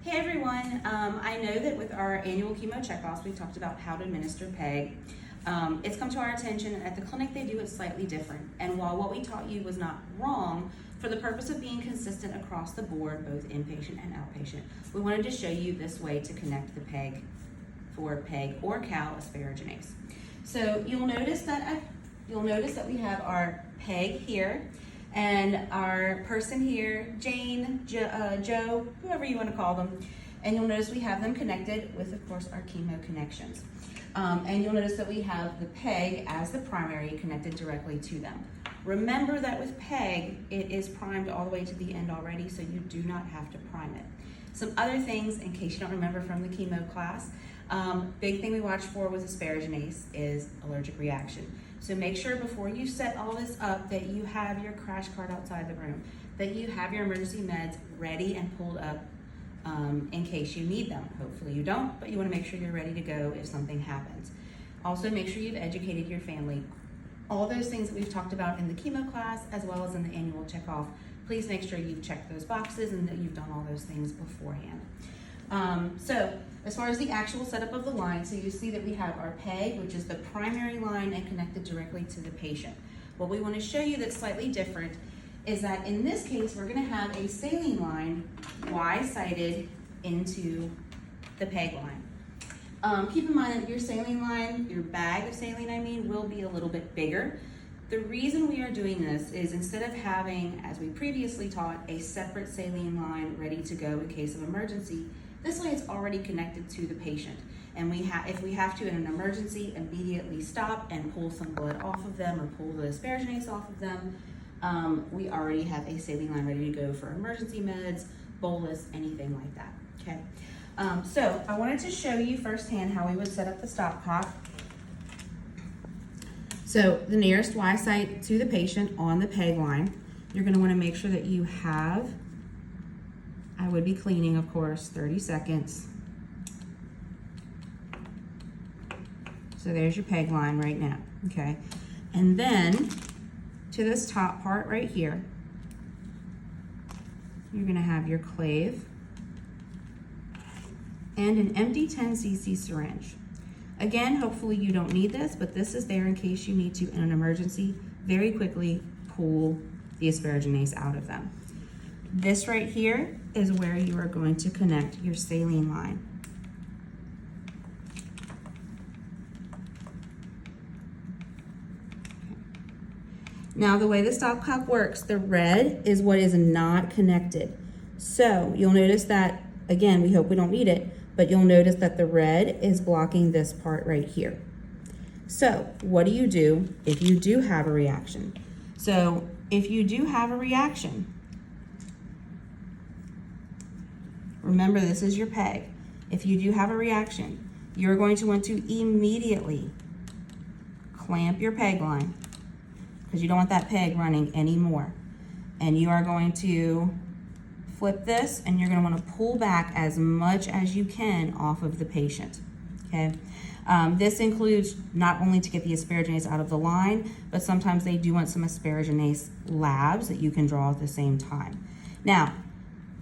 Hey everyone, I know that with our annual chemo checkoffs, we talked about how to administer PEG. It's come to our attention at the clinic they do it slightly different. And while what we taught you was not wrong, for the purpose of being consistent across the board, both inpatient and outpatient, we wanted to show you this way to connect the PEG for PEG or Cal asparaginase. So you'll notice that we have our PEG here, and our person here, Jane, Joe, whoever you want to call them, and you'll notice we have them connected with, of course, our chemo connections. And you'll notice that we have the PEG as the primary connected directly to them. Remember that with PEG, it is primed all the way to the end already, so you do not have to prime it. Some other things, in case you don't remember from the chemo class, big thing we watched for with asparaginase is allergic reaction. So make sure before you set all this up that you have your crash cart outside the room, that you have your emergency meds ready and pulled up in case you need them. Hopefully you don't, but you want to make sure you're ready to go if something happens. Also make sure you've educated your family. All those things that we've talked about in the chemo class as well as in the annual checkoff, please make sure you've checked those boxes and that you've done all those things beforehand. So as far as the actual setup of the line, so you see that we have our PEG, which is the primary line and connected directly to the patient. What we want to show you that's slightly different is that in this case, we're going to have a saline line Y-sided into the PEG line. Keep in mind that your saline line, your bag of saline I mean, will be a little bit bigger. The reason we are doing this is instead of having, as we previously taught, a separate saline line ready to go in case of emergency, this way it's already connected to the patient. And if we have to in an emergency, immediately stop and pull some blood off of them or pull the asparaginase off of them, we already have a saline line ready to go for emergency meds, bolus, anything like that, okay? So I wanted to show you firsthand how we would set up the stopcock. So the nearest Y site to the patient on the PEG line, you're going to want to make sure that you have, I would be cleaning, of course, 30 seconds. So there's your PEG line right now, okay? And then to this top part right here, you're going to have your clave and an empty 10 cc syringe. Again, hopefully you don't need this, but this is there in case you need to, in an emergency, very quickly pull the asparaginase out of them. This right here is where you are going to connect your saline line. Now the way the stopcock works, the red is what is not connected. So you'll notice that, again, we hope we don't need it, but you'll notice that the red is blocking this part right here. So what do you do if you do have a reaction? So if you do have a reaction, remember this is your PEG. If you do have a reaction, you're going to want to immediately clamp your PEG line because you don't want that PEG running anymore. And you are going to flip this and you're going to want to pull back as much as you can off of the patient, okay? This includes not only to get the asparaginase out of the line, but sometimes they do want some asparaginase labs that you can draw at the same time. Now,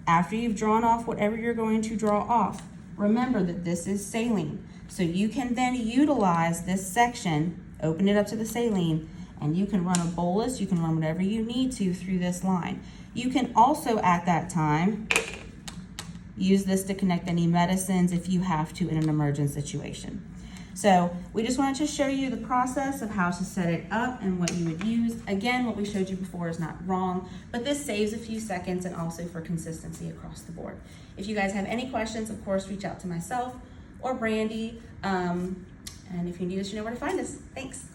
after you've drawn off whatever you're going to draw off, remember that this is saline. So you can then utilize this section, open it up to the saline, and you can run a bolus, you can run whatever you need to through this line. You can also, at that time, use this to connect any medicines if you have to in an emergent situation. So we just wanted to show you the process of how to set it up and what you would use. Again, what we showed you before is not wrong, but this saves a few seconds and also for consistency across the board. If you guys have any questions, of course, reach out to myself or Brandy. And if you need us, you know where to find us. Thanks.